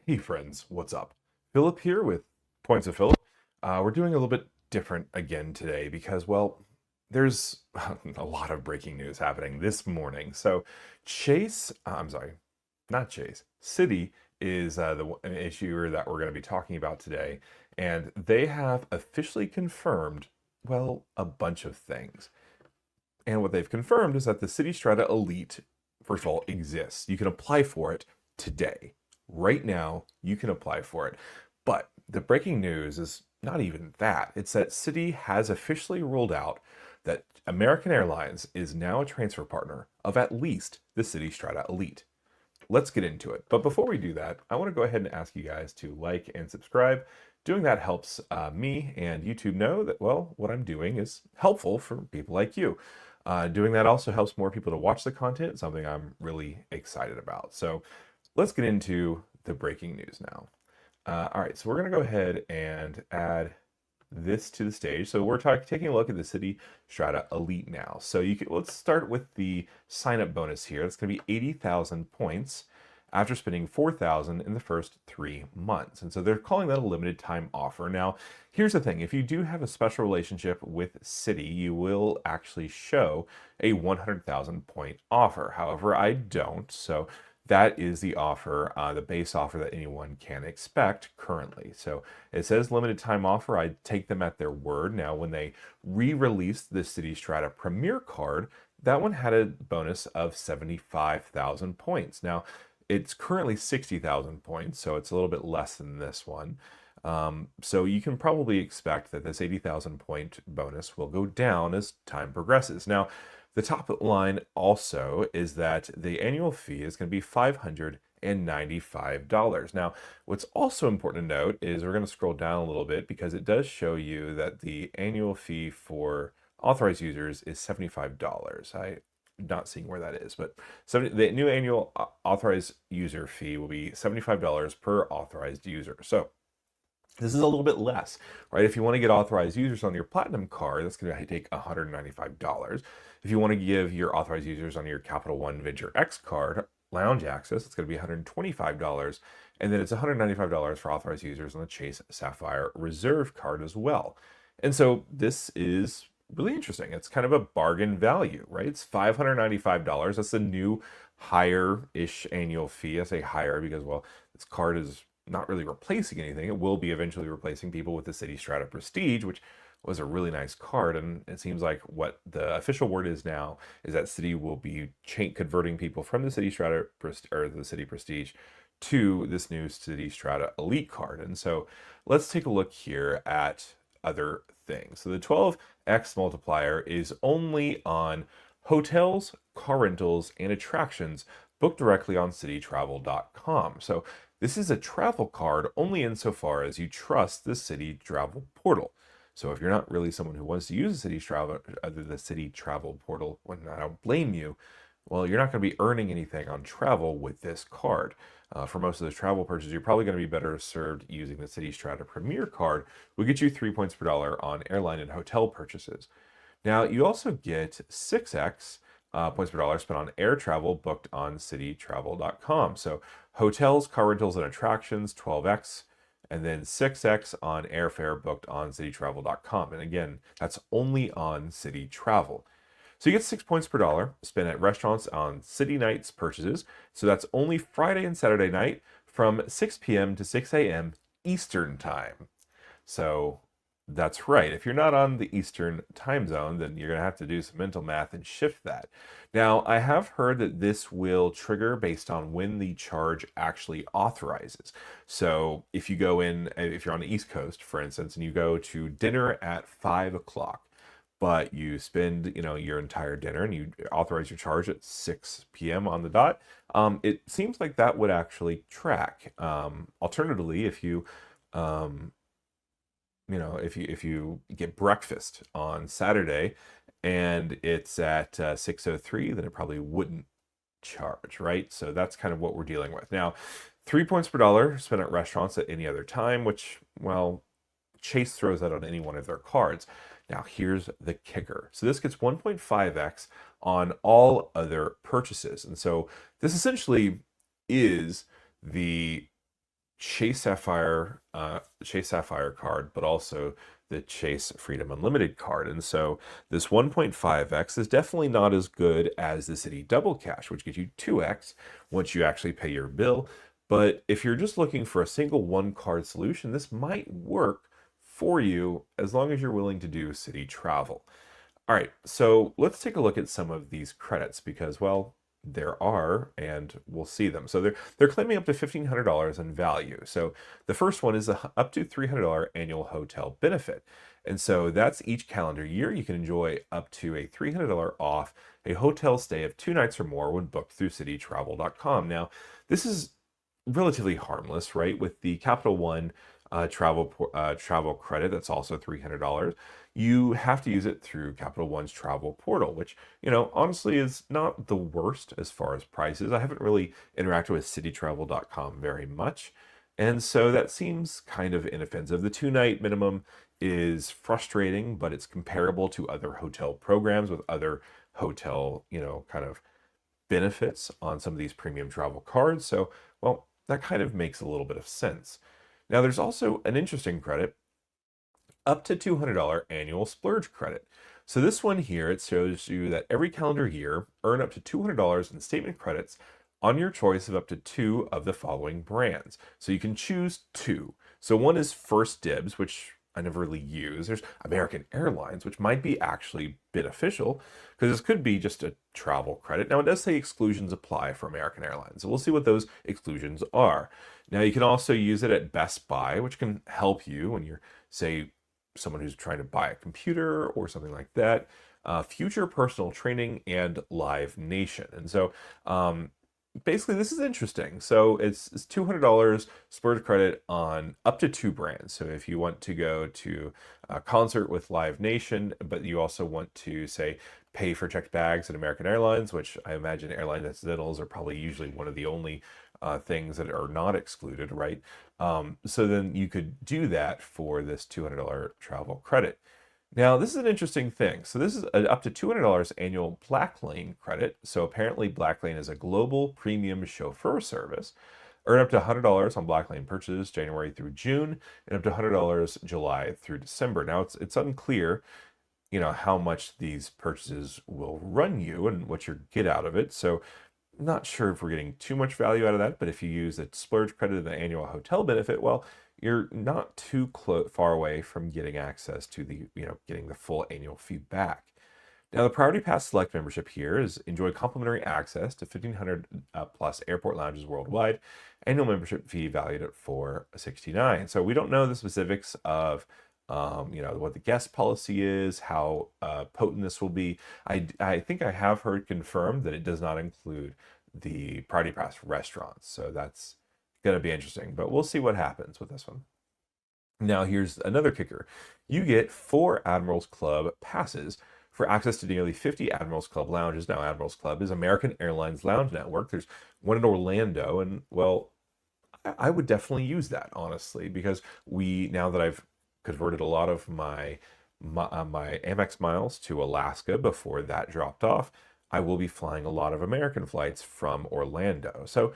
Hey friends, what's up? Philip here with Points of Philip. We're doing a little bit different again today because, well, there's a lot of breaking news happening this morning. So, I'm sorry, not Chase, Citi is an issuer that we're going to be talking about today, and they have officially confirmed, well, a bunch of things. And what they've confirmed is that the Citi Strata Elite, first of all, exists. You can apply for it today. Right now, you can apply for it. But the breaking news is not even that. It's that Citi has officially ruled out that American Airlines is now a transfer partner of at least the Citi Strata Elite. Let's get into it. But before we do that, I want to go ahead and ask you guys to like and subscribe. Doing that helps me and YouTube know that, well, what I'm doing is helpful for people like you. Doing that also helps more people to watch the content, something I'm really excited about. So let's get into the breaking news now. All right, so we're going to go ahead and add this to the stage. So we're taking a look at the Citi Strata Elite now. So let's start with the sign-up bonus here. It's going to be 80,000 points after spending 4,000 in the first 3 months. And so they're calling that a limited time offer. Now, here's the thing. If you do have a special relationship with Citi, you will actually show a 100,000 point offer. However, I don't. So that is the offer, the base offer that anyone can expect currently. So it says limited time offer. I take them at their word. Now, when they re-released the Citi Strata Premier card, that one had a bonus of 75,000 points. Now, it's currently 60,000 points, so it's a little bit less than this one. So you can probably expect that this 80,000 point bonus will go down as time progresses. Now, the top line also is that the annual fee is going to be $595. Now, what's also important to note is we're going to scroll down a little bit because it does show you that the annual fee for authorized users is $75. I'm not seeing where that is, but the new annual authorized user fee will be $75 per authorized user. So this is a little bit less, right? If you want to get authorized users on your Platinum card, that's going to take $195. If you want to give your authorized users on your Capital One Venture X card, Lounge Access, it's going to be $125. And then it's $195 for authorized users on the Chase Sapphire Reserve card as well. And so this is really interesting. It's kind of a bargain value, right? It's $595. That's the new higher-ish annual fee. I say higher because, well, this card is not really replacing anything. It will be eventually replacing people with the Citi Strata Prestige, which was a really nice card. And it seems like what the official word is now is that Citi will be converting people from the Citi Strata or the Citi Prestige to this new Citi Strata Elite card. And so let's take a look here at other things. So the 12x multiplier is only on hotels, car rentals, and attractions booked directly on cititravel.com. So this is a travel card only insofar as you trust the Citi Travel portal. So if you're not really someone who wants to use the Citi Travel portal, when I don't blame you, well, you're not going to be earning anything on travel with this card. For most of those travel purchases, you're probably going to be better served using the Citi Strata Premier card. We'll get you 3 points per dollar on airline and hotel purchases. Now, you also get 6x points per dollar spent on air travel booked on cititravel.com. So hotels, car rentals, and attractions, 12x, and then 6x on airfare booked on cititravel.com. And again, that's only on Citi Travel. So you get 6 points per dollar spent at restaurants on Citi nights purchases. So that's only Friday and Saturday night from 6 p.m. to 6 a.m. Eastern time. So that's right. If you're not on the Eastern time zone, then you're going to have to do some mental math and shift that. Now, I have heard that this will trigger based on when the charge actually authorizes. So if you go in, if you're on the East Coast, for instance, and you go to dinner at 5 o'clock, but you spend, your entire dinner and you authorize your charge at 6 p.m. on the dot, it seems like that would actually track. Alternatively, if you if you get breakfast on Saturday and it's at 6:03, then it probably wouldn't charge, right? So that's kind of what we're dealing with. Now, 3 points per dollar spent at restaurants at any other time, which, well, Chase throws that on any one of their cards. Now, here's the kicker. So this gets 1.5x on all other purchases. And so this essentially is the Chase Sapphire card, but also the Chase Freedom Unlimited card. And so this 1.5x is definitely not as good as the Citi Double Cash, which gives you 2x once you actually pay your bill. But if you're just looking for a single one card solution, this might work for you as long as you're willing to do Citi travel. All right, so let's take a look at some of these credits because, well, there are, and we'll see them. So they're claiming up to $1,500 in value. So the first one is up to $300 annual hotel benefit. And so that's each calendar year. You can enjoy up to a $300 off a hotel stay of 2 nights or more when booked through cititravel.com. Now, this is relatively harmless, right? With the Capital One travel credit, that's also $300. You have to use it through Capital One's travel portal, which, honestly is not the worst as far as prices. I haven't really interacted with cititravel.com very much. And so that seems kind of inoffensive. The 2 night minimum is frustrating, but it's comparable to other hotel programs with other hotel, kind of benefits on some of these premium travel cards. So, well, that kind of makes a little bit of sense. Now, there's also an interesting credit, up to $200 annual splurge credit. So this one here, it shows you that every calendar year, earn up to $200 in statement credits on your choice of up to 2 of the following brands. So you can choose 2. So one is First Dibs, which I never really use. There's American Airlines, which might be actually beneficial because this could be just a travel credit. Now, it does say exclusions apply for American Airlines. So we'll see what those exclusions are. Now, you can also use it at Best Buy, which can help you when you're, say, someone who's trying to buy a computer or something like that. Future Personal Training and Live Nation. And so basically this is interesting. So it's $200 splurge credit on up to 2 brands. So if you want to go to a concert with Live Nation, but you also want to, say, pay for checked bags at American Airlines, which I imagine airline incidentals are probably usually one of the only things that are not excluded, right? So then you could do that for this $200 travel credit. Now, this is an interesting thing. So this is up to $200 annual Black Lane credit. So apparently Black Lane is a global premium chauffeur service. Earn up to $100 on Black Lane purchases January through June, and up to $100 July through December. Now, it's unclear, how much these purchases will run you and what you get out of it. So not sure if we're getting too much value out of that, but if you use the splurge credit and the annual hotel benefit, well, you're not too far away from getting access to the, getting the full annual fee back. Now, the Priority Pass Select membership here is enjoy complimentary access to 1,500 plus airport lounges worldwide. Annual membership fee valued at $469. So we don't know the specifics of what the guest policy is, how potent this will be. I think I have heard confirmed that it does not include the Priority Pass restaurants. So that's going to be interesting, but we'll see what happens with this one. Now, here's another kicker. You get 4 Admirals Club passes for access to nearly 50 Admirals Club lounges. Now, Admirals Club is American Airlines lounge network. There's one in Orlando, and, well, I would definitely use that, honestly, because now that I've converted a lot of my Amex miles to Alaska before that dropped off, I will be flying a lot of American flights from Orlando. So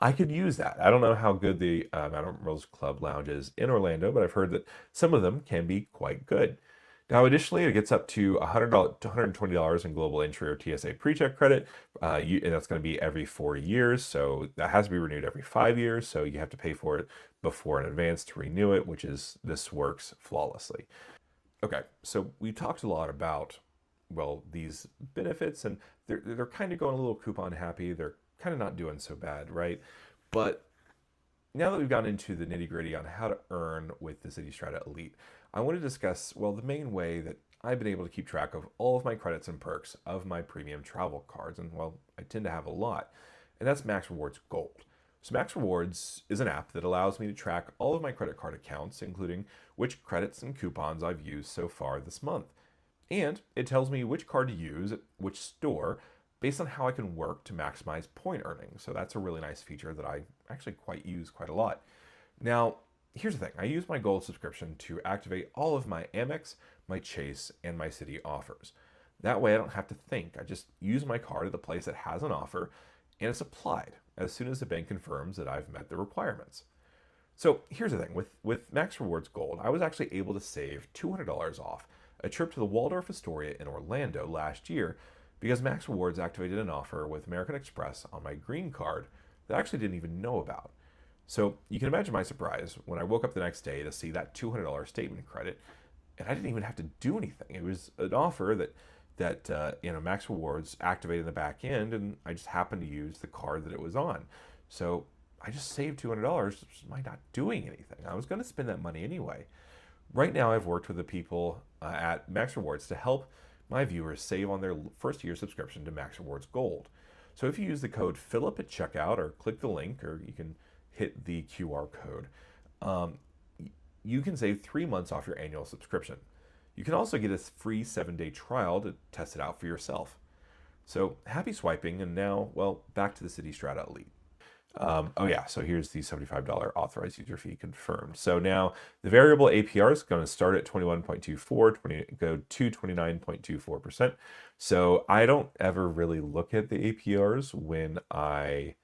I could use that. I don't know how good the Admirals Club lounge is in Orlando, but I've heard that some of them can be quite good. Now, additionally, it gets up to $100 to $120 in global entry or TSA PreCheck credit, and that's going to be every 4 years. So that has to be renewed every 5 years. So you have to pay for it before in advance to renew it, this works flawlessly. Okay, so we talked a lot about, well, these benefits, and they're kind of going a little coupon happy. They're kind of not doing so bad, right? But now that we've gotten into the nitty gritty on how to earn with the Citi Strata Elite, I want to discuss, well, the main way that I've been able to keep track of all of my credits and perks of my premium travel cards. And, well, I tend to have a lot, and that's Max Rewards Gold. So Max Rewards is an app that allows me to track all of my credit card accounts, including which credits and coupons I've used so far this month. And it tells me which card to use at which store based on how I can work to maximize point earning. So that's a really nice feature that I actually use quite a lot. Now, here's the thing. I use my Gold subscription to activate all of my Amex, my Chase, and my Citi offers. That way I don't have to think. I just use my card at the place that has an offer, and it's applied as soon as the bank confirms that I've met the requirements. So here's the thing with Max Rewards Gold, I was actually able to save $200 off a trip to the Waldorf Astoria in Orlando last year because Max Rewards activated an offer with American Express on my green card that I actually didn't even know about. So you can imagine my surprise when I woke up the next day to see that $200 statement credit, and I didn't even have to do anything. It was an offer that Max Rewards activated in the back end, and I just happened to use the card that it was on. So I just saved $200 by not doing anything. I was going to spend that money anyway. Right now, I've worked with the people at Max Rewards to help my viewers save on their first year subscription to Max Rewards Gold. So if you use the code Phillip at checkout, or click the link, or you can hit the QR code, um, you can save 3 months off your annual subscription. You can also get a free 7-day trial to test it out for yourself. So happy swiping, and now, well, back to the Citi Strata Elite. Oh yeah, so here's the $75 authorized user fee confirmed. So now the variable APR is going to start at 21.24, go to 29.24%. So I don't ever really look at the APRs when I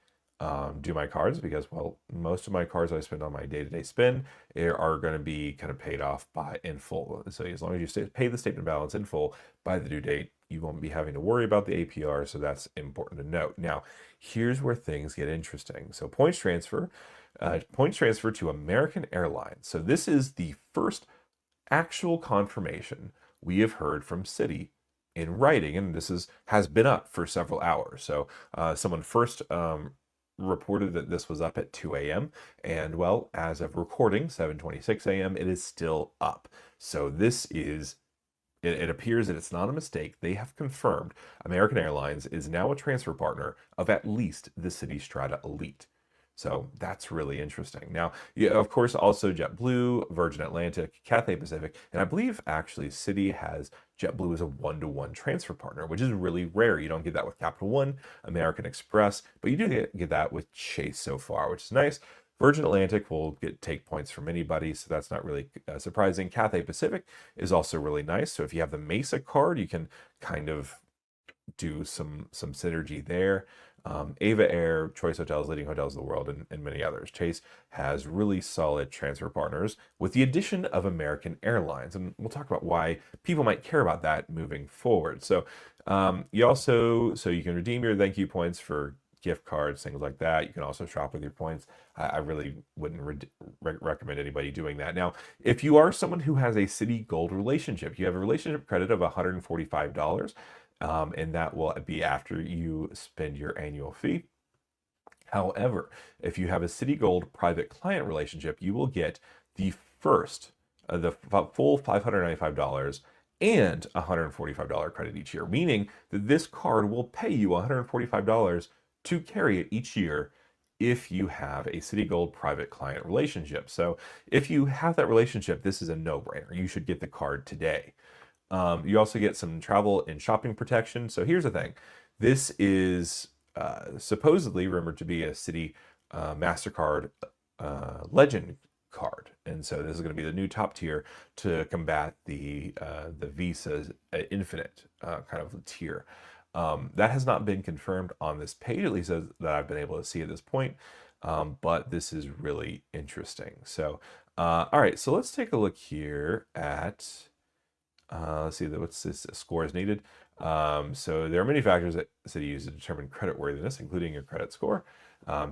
do my cards because, well, most of my cards I spend on my day-to-day spend are going to be kind of paid off by in full. So as long as you pay the statement balance in full by the due date, you won't be having to worry about the APR, so that's important to note. Now, here's where things get interesting. So points transfer to American Airlines. So this is the first actual confirmation we have heard from Citi in writing, and has been up for several hours. So someone first reported that this was up at 2 a.m. And well, as of recording, 7:26 a.m., it is still up. So it appears that it's not a mistake. They have confirmed American Airlines is now a transfer partner of at least the Citi Strata Elite. So that's really interesting. Now, yeah, of course, also JetBlue, Virgin Atlantic, Cathay Pacific, and I believe actually Citi has JetBlue as a one-to-one transfer partner, which is really rare. You don't get that with Capital One, American Express, but you do get that with Chase so far, which is nice. Virgin Atlantic will take points from anybody, so that's not really surprising. Cathay Pacific is also really nice. So if you have the Mesa card, you can kind of do some synergy there. Ava Air, Choice Hotels, leading hotels in the world, and many others. Chase has really solid transfer partners with the addition of American Airlines, and we'll talk about why people might care about that moving forward. So you can redeem your thank you points for gift cards, things like that. You can also shop with your points. I really wouldn't recommend anybody doing that. Now, if you are someone who has a Citi Gold relationship, you have a relationship credit of $145, and that will be after you spend your annual fee. However, if you have a Citi Gold private client relationship, you will get the full $595 and $145 credit each year, meaning that this card will pay you $145 to carry it each year if you have a Citi Gold private client relationship. So if you have that relationship, this is a no-brainer. You should get the card today. You also get some travel and shopping protection. So here's the thing. This is supposedly rumored to be a Citi MasterCard Legend card. And so this is going to be the new top tier to combat the Visa's Infinite kind of tier. That has not been confirmed on this page, at least that I've been able to see at this point. But this is really interesting. So, all right, so let's take a look here at, let's see, what's this score is needed. So there are many factors that Citi use to determine creditworthiness, including your credit score.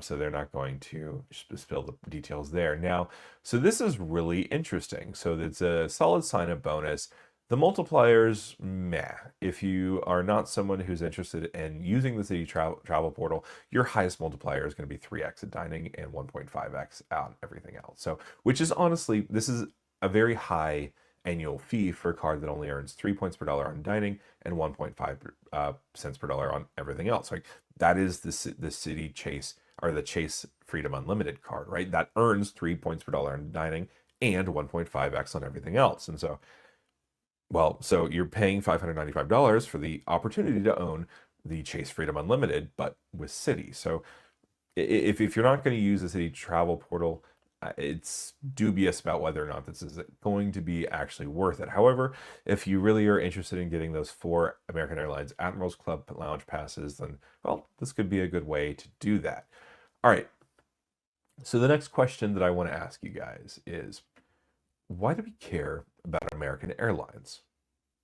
So they're not going to spill the details there. Now, so this is really interesting. So it's a solid sign-up bonus. The multipliers, meh. If you are not someone who's interested in using the Citi travel portal, your highest multiplier is going to be 3x at dining and 1.5x on everything else. So, which is honestly, this is a very high annual fee for a card that only earns 3 points per dollar on dining and 1.5 cents per dollar on everything else. Like that is the Citi Chase, or the Chase Freedom Unlimited card, right? That earns 3 points per dollar on dining and 1.5x on everything else. And so, well, so you're paying $595 for the opportunity to own the Chase Freedom Unlimited, but with Citi. So if you're not going to use the Citi travel portal, it's dubious about whether or not this is going to be actually worth it. However, if you really are interested in getting those 4 American Airlines Admirals Club lounge passes, then, well, this could be a good way to do that. All right. So the next question that I want to ask you guys is, why do we care about American Airlines?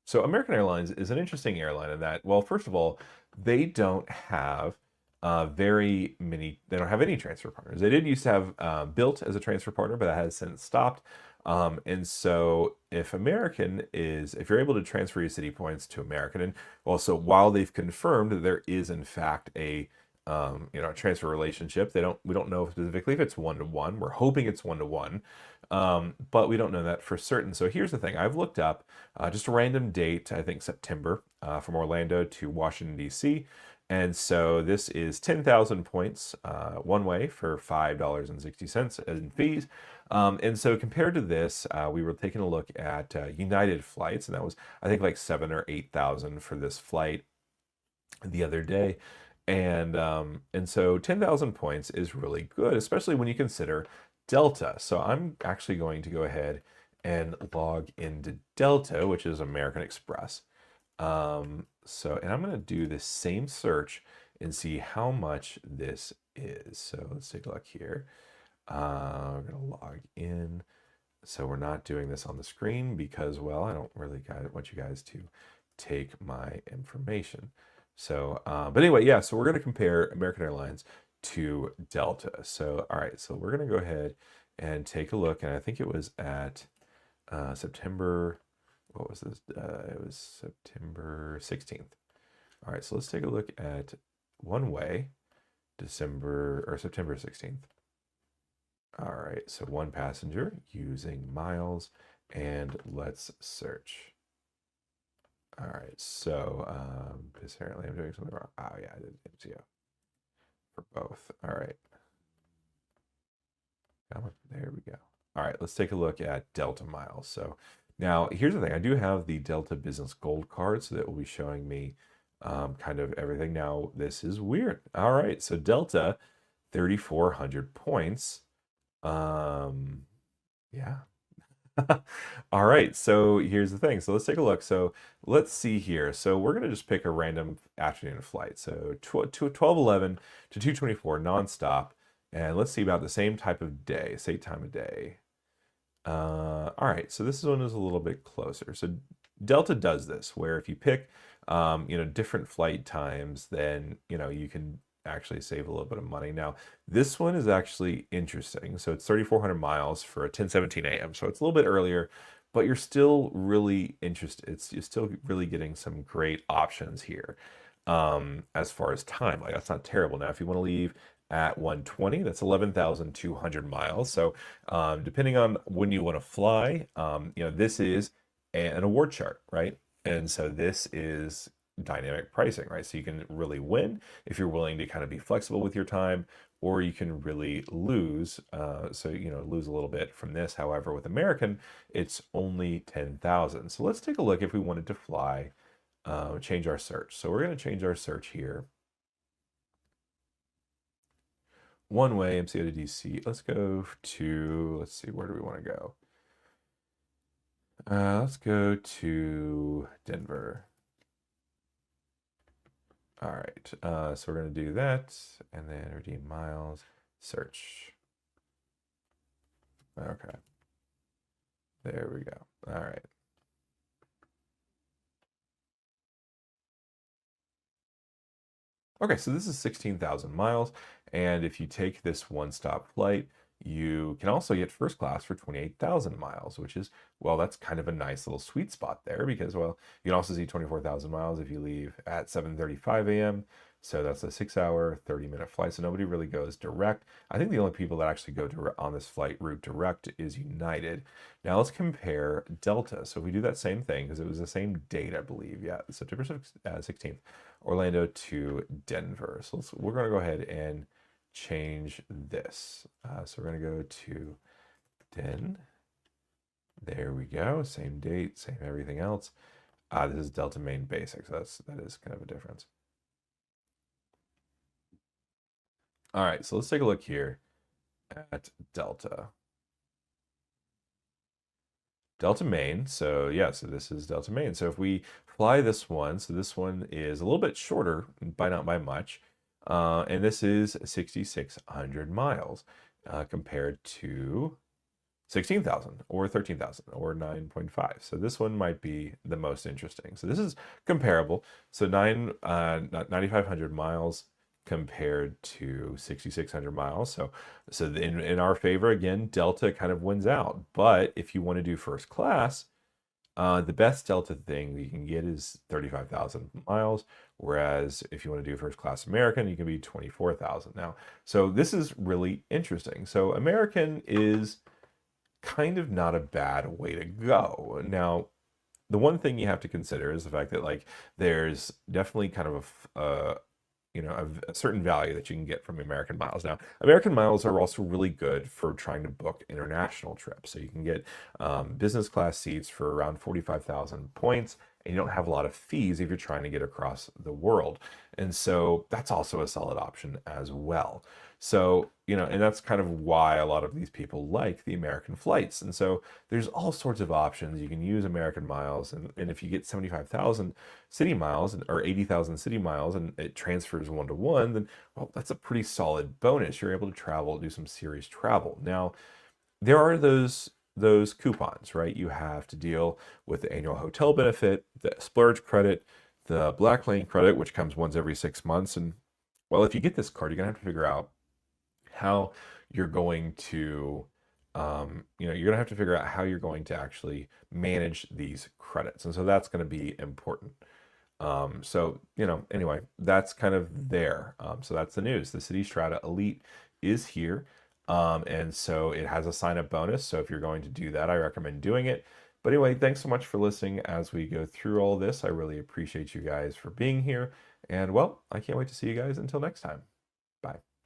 So American Airlines is an interesting airline in that, well, first of all, they don't have very many. They don't have any transfer partners. They did used to have Built as a transfer partner, but that has since stopped. And so, if you're able to transfer your city points to American, and also while they've confirmed that there is in fact a transfer relationship, we don't know specifically if it's 1-to-1. We're hoping it's 1-to-1. But we don't know that for certain. So here's the thing. I've looked up just a random date, I think September, from Orlando to Washington, D.C. And so this is 10,000 points one way for $5.60 in fees. And so compared to this, we were taking a look at United flights, and that was, I think, like 7 or 8,000 for this flight the other day. And so 10,000 points is really good, especially when you consider Delta. So I'm actually going to go ahead and log into Delta, which is American Express. And I'm going to do the same search and see how much this is. So let's take a look here. We're going to log in. So we're not doing this on the screen because, well, I don't really want you guys to take my information. So, but anyway, yeah, so we're going to compare American Airlines to Delta. So, all right, so we're going to go ahead and take a look. And I think it was at September, what was this? It was September 16th. All right, so let's take a look at one way, September 16th. All right, so one passenger using miles, and let's search. All right, so apparently I'm doing something wrong. Oh yeah, I did MCO for both. All right, there we go. All right, let's take a look at Delta miles. So now here's the thing. I do have the Delta Business Gold card, so that will be showing me kind of everything. Now this is weird. All right, so Delta, 3,400 points. Yeah. All right, so here's the thing. So let's take a look. So let's see here. So we're going to just pick a random afternoon flight. So 12:11 to 2:24 nonstop. And let's see about the same type of day, same time of day. All right, so this one is a little bit closer. So Delta does this, where if you pick, different flight times, then, you can actually save a little bit of money. Now, this one is actually interesting. So it's 3,400 miles for a 10:17 a.m. So it's a little bit earlier, but you're still really interested. You're still really getting some great options here as far as time. Like, that's not terrible. Now, if you want to leave at 1:20, that's 11,200 miles. So depending on when you want to fly, this is an award chart, right? And so this is dynamic pricing, right? So you can really win if you're willing to kind of be flexible with your time, or you can really lose. Lose a little bit from this. However, with American, it's only 10,000. So let's take a look if we wanted to fly, change our search. So we're going to change our search here. One way, MCO to DC. Let's see, where do we want to go? Let's go to Denver. All right, so we're going to do that, and then redeem miles, search. Okay, there we go. All right. Okay, so this is 16,000 miles, and if you take this one-stop flight, you can also get first class for 28,000 miles, which is, well, that's kind of a nice little sweet spot there because, well, you can also see 24,000 miles if you leave at 7:35 a.m. So that's a 6-hour, 30-minute flight. So nobody really goes direct. I think the only people that actually go on this flight route direct is United. Now let's compare Delta. So if we do that same thing, because it was the same date, I believe. Yeah, September 16th, Orlando to Denver. So we're going to go ahead and change this. So we're going to go to Den. There we go. Same date, same everything else. This is Delta Main Basic, so that is kind of a difference. All right, so let's take a look here at Delta. Delta Main, so yeah, so this is Delta Main. So if we fly this one, so this one is a little bit shorter, not by much, and this is 6,600 miles. compared to 16,000 or 13,000 or 9.5. So this one might be the most interesting. So this is comparable. So 9,500 miles compared to 6,600 miles. So in our favor, again, Delta kind of wins out. But if you want to do first class, the best Delta thing you can get is 35,000 miles, whereas if you want to do first class American, you can be 24,000 now. So this is really interesting. So American is kind of not a bad way to go. Now, the one thing you have to consider is the fact that like there's definitely kind of a certain value that you can get from American miles. Now, American miles are also really good for trying to book international trips. So you can get business class seats for around 45,000 points, and you don't have a lot of fees if you're trying to get across the world. And so that's also a solid option as well. So, and that's kind of why a lot of these people like the American flights. And so there's all sorts of options. You can use American miles, and if you get 75,000 city miles or 80,000 city miles and it transfers 1-to-1, then, well, that's a pretty solid bonus. You're able to travel, do some serious travel. Now, there are those coupons, right? You have to deal with the annual hotel benefit, the splurge credit, the black lane credit, which comes once every 6 months. And well, if you get this card, you're gonna have to figure out how you're going to you're gonna have to figure out how you're going to actually manage these credits, and so that's going to be important. So anyway, that's kind of there. So that's the news. The Citi Strata Elite is here, and so it has a sign up bonus. So if you're going to do that, I recommend doing it. But anyway, thanks so much for listening as we go through all this. I really appreciate you guys for being here, and well, I can't wait to see you guys until next time. Bye.